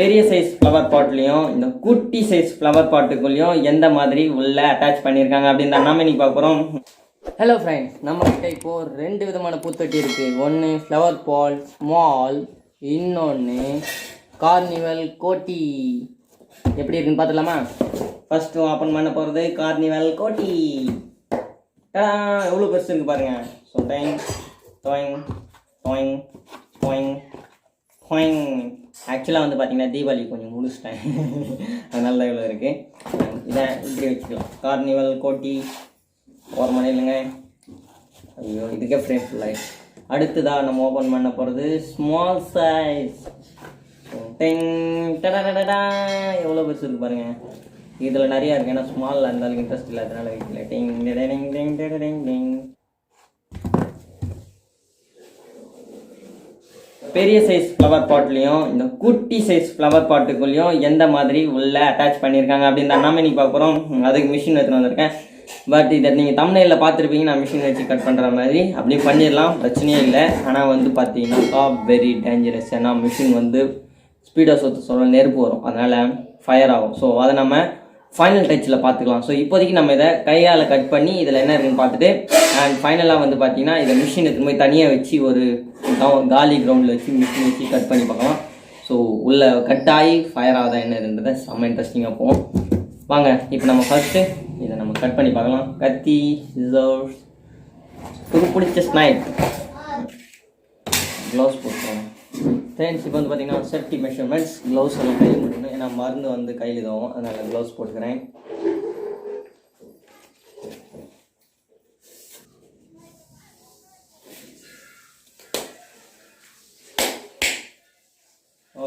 பெரிய size flower பாட்லேயும் இந்த குட்டி சைஸ் ஃப்ளவர் பாட்டுக்குள்ளேயும் எந்த மாதிரி உள்ள அட்டாச் பண்ணியிருக்காங்க அப்படின்னு தான் நாம இன்னைக்கு பார்க்க போகிறோம். ஹலோ ஃப்ரெண்ட்ஸ், நம்மக்கிட்ட இப்போது 2 விதமான பூத்தொட்டி இருக்குது. ஒன்று ஃப்ளவர் பாட் ஸ்மால், இன்னொன்று கார்னிவல் கோட்டி. எப்படி இருக்குன்னு பார்த்துலாமா? ஃபஸ்ட்டு ஓப்பன் பண்ண போகிறது கார்னிவல் கோட்டி. எவ்வளோ பெருசு இருக்குது பாருங்கள். So time doing doing doing doing. ஆக்சுவலாக வந்து பார்த்தீங்கன்னா தீபாவளி கொஞ்சம் முடிச்சிட்டேன், அதனால தான் இவ்வளோ இருக்குது. இதை இப்படி வச்சுக்கலாம். கார்னிவல் கோட்டி ஒரு மணி இல்லைங்க. ஐயோ, இதுக்கே ஃப்ரேம் ஃபுல்லாக. அடுத்ததாக நம்ம ஓப்பன் பண்ண போகிறது ஸ்மால் சைஸ். டெங் டடா. எவ்வளோ பெருசு இருக்குது பாருங்கள். இதில் நிறையா இருக்குது, ஏன்னா ஸ்மால் இருந்தாலும் இன்ட்ரெஸ்ட் இல்லை, அதனால் வைக்கல. டெங் டெங் டெங் டெங் டெங். பெரிய சைஸ் ஃப்ளவர் பாட்லேயும் இந்த குட்டி சைஸ் ஃப்ளவர் பாட்டுக்குள்ளேயும் எந்த மாதிரி உள்ள அட்டாச் பண்ணியிருக்காங்க அப்படின்னு தான் நாம இன்னைக்கு பார்க்க போகிறோம். அதுக்கு மிஷின் எடுத்துகிட்டு வந்திருக்கேன். பட் இதை நீங்கள் தம்ப்நெயிலில் பார்த்துருப்பீங்க, நான் மிஷின் வச்சு கட் பண்ணுற மாதிரி. அப்படி பண்ணிடலாம், பிரச்சனையே இல்லை. ஆனால் வந்து பார்த்தீங்கன்னா வெரி டேஞ்சரஸ். ஏன்னா மிஷின் வந்து ஸ்பீடாக சொல்ல நெருப்பு வரும், அதனால் ஃபயர் ஆகும். ஸோ அதை நம்ம ஃபைனல் டச்சில் பார்த்துக்கலாம். ஸோ இப்போதைக்கு நம்ம இதை கையால் கட் பண்ணி இதில் என்ன இருக்குன்னு பார்த்துட்டு, அண்ட் ஃபைனலாக வந்து பார்த்தீங்கன்னா இதை மிஷின் எடுத்து போய் தனியாக வச்சு ஒரு காலி கிரவுண்டில் வச்சு மிஷின் வச்சு கட் பண்ணி பார்க்கலாம். ஸோ உள்ளே கட் ஆகி ஃபயர் ஆகுதா என்னதுன்றதை செம்ம இன்ட்ரெஸ்டிங்காக போகும். வாங்க இப்போ நம்ம ஃபஸ்ட்டு இதை நம்ம கட் பண்ணி பார்க்கலாம். கத்தி, சிசர்ஸ், பிடிச்ச ஸ்னைப், க்ளவுஸ் போட்டுருவோம். ஃப்ரெண்ட்ஸ், இப்போ வந்து பார்த்தீங்கன்னா சேஃப்டி மெஷர்மெண்ட்ஸ், க்ளவுஸ் எல்லாம் கையில் போட்டுக்கணும். ஏன்னா மருந்து வந்து கையில் இதுவும், அதனால் க்ளவுஸ் போட்டுக்கிறேன்.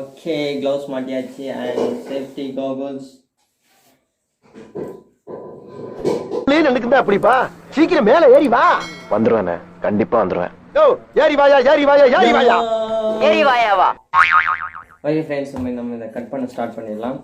ஓகே, க்ளவுஸ் மாட்டியாச்சு. And safety goggles. அப்படிப்பா சீக்கிரம் மேல ஏறி வா. வந்துருவேன், கண்டிப்பா வந்துருவேன். ஏறி வாயா ஏறி வாயா ஏறி வாயா ஏறி வாயாவா. ஓகே ஃப்ரெண்ட்ஸ், நம்ம இதை கட் பண்ண ஸ்டார்ட் பண்ணிடலாம்.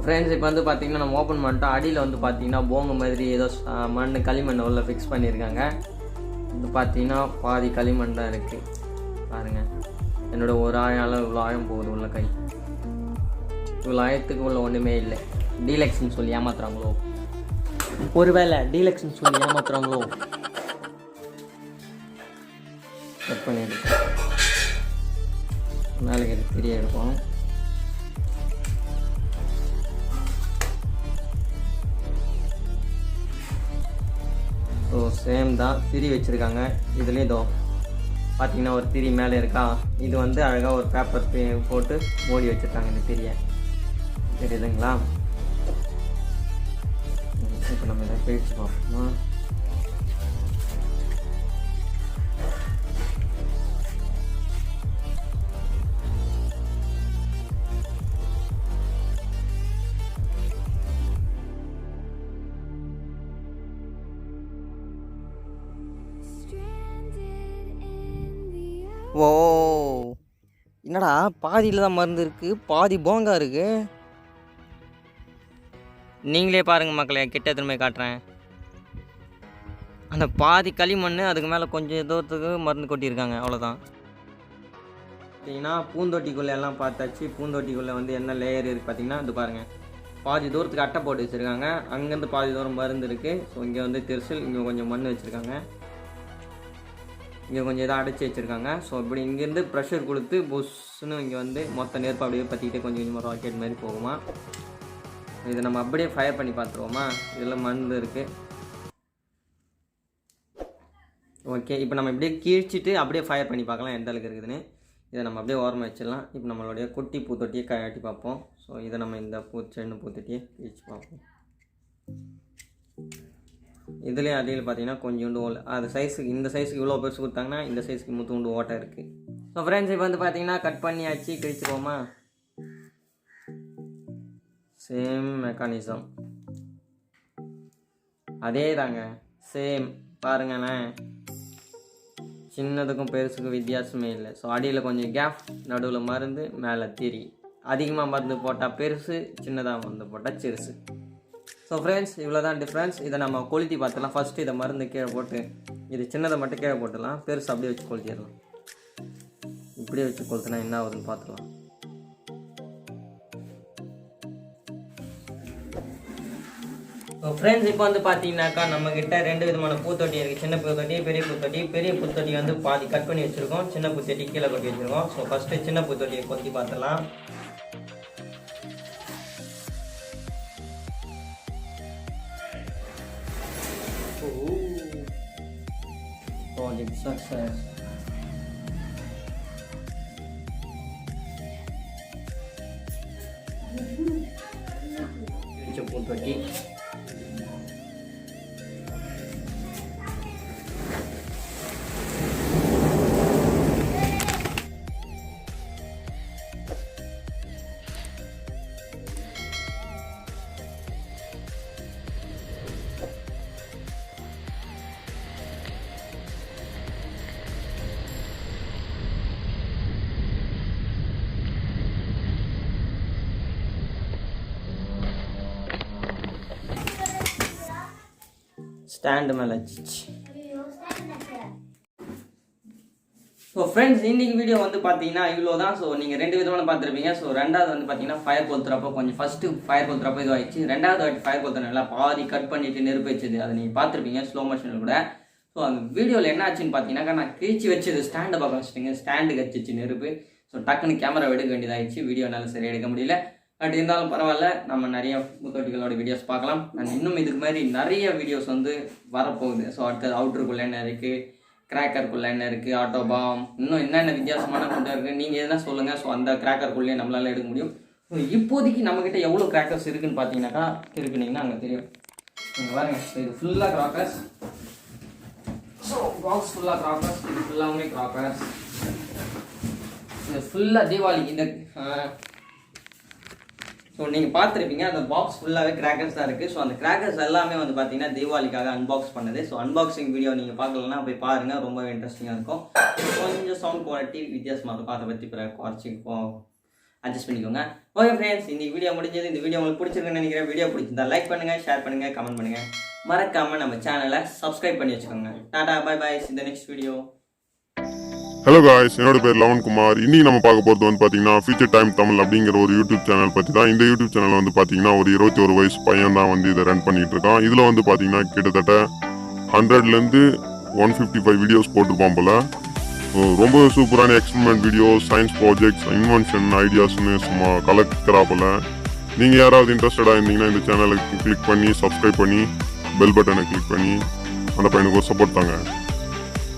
ஃப்ரெண்ட்ஸ், இப்போ வந்து பார்த்தீங்கன்னா நம்ம ஓப்பன் பண்ணிட்டோம். அடியில் வந்து பார்த்தீங்கன்னா போங்க மாதிரி ஏதோ மண் களிமண் உள்ள ஃபிக்ஸ் பண்ணியிருக்காங்க. இது பார்த்தீங்கன்னா பாதி களிமண் தான் இருக்குது பாருங்கள். என்னோட ஒரு ஆழம் இவ்வளோ ஆழம் போகுது உள்ள கை. இவ்வளோ ஆழத்துக்கு உள்ள ஒன்றுமே இல்லை. டீலக்ஸ்ன்னு சொல்லி ஏமாத்துறாங்களோ, ஒருவேளை டீலக்ஸ்ன்னு சொல்லி ஏமாத்துறாங்களோ. கட் பண்ணிட்டு நாளைக்கு தெரிய எடுப்போம். ஸோ சேம் தான், திரி வச்சுருக்காங்க. இதுலேயும் இதோ பார்த்தீங்கன்னா ஒரு திரி மேலே இருக்கா. இது வந்து அழகாக ஒரு பேப்பர் போட்டு மூடி வச்சுருக்காங்க இந்த திரியை. தெரியுதுங்களா? இப்போ நம்ம இதை பிரித்து பார்ப்போமா. ஓ, என்னடா பாதியில் தான் மருந்து இருக்குது, பாதி போங்கா இருக்குது. நீங்களே பாருங்கள் மக்களே, கிட்ட திரும்ப காட்டுறேன். அந்த பாதி களிமண், அதுக்கு மேலே கொஞ்சம் தூரத்துக்கு மருந்து கொட்டியிருக்காங்க, அவ்வளோதான். பார்த்தீங்கன்னா பூந்தொட்டிக்குள்ளே எல்லாம் பார்த்தாச்சு. பூந்தொட்டிக்குள்ளே வந்து என்ன லேயர் இருக்குது பார்த்தீங்கன்னா, இது பாருங்கள். பாதி தூரத்துக்கு அட்டை போட்டு வச்சுருக்காங்க. அங்கேருந்து பாதி தூரம் மருந்து இருக்குது. ஸோ இங்கே வந்து திருசல், இங்கே கொஞ்சம் மண் வச்சுருக்காங்க, இங்கே கொஞ்சம் இதாக அடைச்சி வச்சுருக்காங்க. ஸோ இப்படி இங்கேருந்து ப்ரெஷர் கொடுத்து புஷ்ஷுன்னு இங்கே வந்து மொத்த நெருப்பு அப்படியே பற்றிக்கிட்டே கொஞ்சம் கொஞ்சமாக ராக்கெட் மாதிரி போகுமா. இதை நம்ம அப்படியே ஃபயர் பண்ணி பார்த்துருவோமா. இதில் மருந்து இருக்குது. ஓகே, இப்போ நம்ம இப்படியே கீழ்ச்சிட்டு அப்படியே ஃபயர் பண்ணி பார்க்கலாம் எந்த அளவுக்கு இருக்குதுன்னு. இதை நம்ம அப்படியே ஓரமாக வச்சிடலாம். இப்போ நம்மளுடைய குட்டி பூத்தொட்டியை காட்டி பார்ப்போம். ஸோ இதை நம்ம இந்த சின்ன பூத்தொட்டியை கீழ்ச்சி பார்ப்போம். இதுலேயும் அடியில் பார்த்தீங்கன்னா கொஞ்சோண்டு அது சைஸுக்கு, இந்த சைஸுக்கு இவ்வளோ பெருசு கொடுத்தாங்கன்னா இந்த சைஸுக்கு முத்துண்டு ஓட்டை இருக்குது. ஸோ ஃப்ரெண்ட்ஸ், இப்போ வந்து பார்த்தீங்கன்னா கட் பண்ணியாச்சு. கிழிச்சிருவோமா. Same mechanism. அதே தாங்க சேம் பாருங்களேன், சின்னதுக்கும் பெருசுக்கும் வித்தியாசமே இல்லை. ஸோ அடியில் கொஞ்சம் கேப், நடுவில் மருந்து, மேலே திரி. அதிகமாக மருந்து போட்டால் பெருசு, சின்னதாக மருந்து போட்டால் சிறுசு. ஸோ ஃப்ரெண்ட்ஸ், இவ்வளோ தான் டிஃப்ரென்ஸ். இதை நம்ம கொளுத்தி பார்த்துலாம். ஃபஸ்ட்டு இதை மருந்து கீழே போட்டு இது சின்னதை மட்டும் கீழே போட்டுடலாம், பெருசு அப்படியே வச்சு கொளுத்திடலாம். இப்படியே வச்சு கொளுத்துனா என்ன ஆகுதுன்னு பார்த்துக்கலாம். ஸோ ஃப்ரெண்ட்ஸ், இப்போ வந்து பார்த்தீங்கன்னாக்கா நம்மக்கிட்ட 2 விதமான பூத்தொட்டி இருக்குது. சின்ன பூத்தொட்டி, பெரிய பூத்தொட்டி. பெரிய பூத்தொட்டி வந்து பாதி கட் பண்ணி வச்சுருக்கோம், சின்ன பூத்தொட்டி கீழே கொட்டி வச்சுருக்கோம். ஸோ ஃபஸ்ட்டு சின்ன பூத்தொட்டியை கொத்தி பார்த்துலாம். Project success. பூத்தொட்டி ஸ்டாண்டு மேலே வச்சிச்சு. ஸோ ஃப்ரெண்ட்ஸ், இன்றைக்கி வீடியோ வந்து பார்த்தீங்கன்னா இவ்வளோ தான். ஸோ நீங்கள் 2 விதமான பார்த்துருப்பீங்க. ஸோ ரெண்டாவது வந்து பார்த்தீங்கன்னா ஃபயர் கொளுத்துறப்போ கொஞ்சம் ஃபஸ்ட்டு ஃபயர் கொளுத்துறப்போ இது ஆயிடுச்சு. ரெண்டாவது வாட்டி ஃபயர் கொளுத்துறதுனால பாதி கட் பண்ணிவிட்டு நெருப்பு வச்சது, அதை நீங்கள் பார்த்துருப்பீங்க ஸ்லோ மோஷனில் கூட. ஸோ அந்த வீடியோவில் என்ன ஆச்சுன்னு பார்த்தீங்கன்னாக்கா, நான் கிழிச்சு வச்சது ஸ்டாண்டை பார்க்க வச்சுட்டேங்க. ஸ்டாண்டு கச்சிச்சு நெருப்பு. ஸோ டக்குன்னு கேமரா எடுக்க வேண்டியதாகிடுச்சு. வீடியோ என்னால் சரியாக எடுக்க முடியல. பட் இருந்தாலும் பரவாயில்ல, நம்ம நிறைய பூத்தொட்டிகளோட வீடியோஸ் பார்க்கலாம். நான் இன்னும் இதுக்கு மாதிரி நிறைய வீடியோஸ் வந்து வரப்போகுது. ஸோ அடுத்தது அவுட்ருக்குள்ளே என்ன இருக்குது, கிராக்கருக்குள்ளே என்ன இருக்குது, ஆட்டோ பாம், இன்னும் என்னென்ன வித்தியாசமான கொண்டு இருக்குது, நீங்கள் எதனா சொல்லுங்கள். ஸோ அந்த கிராக்கருக்குள்ளேயே நம்மளால் எடுக்க முடியும். ஸோ இப்போதைக்கு நம்மக்கிட்ட எவ்வளோ கிராக்கர்ஸ் இருக்குதுன்னு பார்த்தீங்கன்னாக்கா, இருக்குனீங்கன்னா அங்கே தெரியும். நீங்கள் பாருங்கள், இது ஃபுல்லாக கிராக்கர்ஸ். ஸோ பாக்ஸ் ஃபுல்லாக கிராக்கர்ஸ், இது ஃபுல்லாகவே கிராக்கர்ஸ். இது ஃபுல்லாக தீபாவளி. இந்த ஸோ நீங்கள் பார்த்துருப்பீங்க, அந்த பாக்ஸ் ஃபுல்லாகவே கிராக்கர்ஸ் தான் இருக்குது. ஸோ அந்த கிராக்கர்ஸ் எல்லாமே வந்து பார்த்தீங்கன்னா தீபாவளிக்காக அன்பாக்ஸ் பண்ணது. ஸோ அன்பாக்சிங் வீடியோ நீங்கள் பார்க்கலன்னா போய் பாருங்கள், ரொம்ப இன்ட்ரெஸ்டிங்காக இருக்கும். கொஞ்சம் சவுண்ட் குவாலிட்டி வித்தியாசமாக இருக்கும், அதை பற்றி குறைச்சிப்போம், அட்ஜஸ்ட் பண்ணிக்கோங்க. ஓகே ஃப்ரெண்ட்ஸ், இந்த வீடியோ முடிஞ்சது. இந்த வீடியோ உங்களுக்கு பிடிச்சிருக்குன்னு நினைக்கிறேன். வீடியோ பிடிச்சிருந்தா லைக் பண்ணுங்கள், ஷேர் பண்ணுங்கள், கமெண்ட் பண்ணுங்கள். மறக்காமல் நம்ம சேனலை சப்ஸ்கிரைப் பண்ணி வச்சுக்கோங்க. டாடா, பை பை, இந்த நெக்ஸ்ட் வீடியோ. ஹலோ காய்ஸ், என்னோட பேர் லவன் குமார். இன்னைக்கு நம்ம பார்க்க போகிறது வந்து பார்த்தீங்கன்னா ஃபியூச்சர் டைம் தமிழ் அப்படிங்கிற ஒரு யூடியூப் சேனல் பற்றி தான். இந்த யூடியூப் சேனல் வந்து பார்த்தீங்கன்னா ஒரு 21 வயசு பையன் தான் வந்து இதை ரன் பண்ணிட்டு இருக்கான். இதில் வந்து பார்த்தீங்கன்னா கிட்டத்தட்ட 100லேருந்து 155 வீடியோஸ் போட்டிருப்பான் போல. ரொம்ப சூப்பரான experiment videos, science projects, invention ஐடியாஸ்னு சும்மா கலக்கிறா போல. நீங்கள் யாராவது இன்ட்ரெஸ்டடாக இருந்தீங்கன்னா இந்த சேனலுக்கு கிளிக் பண்ணி சப்ஸ்கிரைப் பண்ணி பெல் பட்டனை கிளிக் பண்ணி அந்த பையனுக்கு ஒரு சப்போர்ட் தாங்க.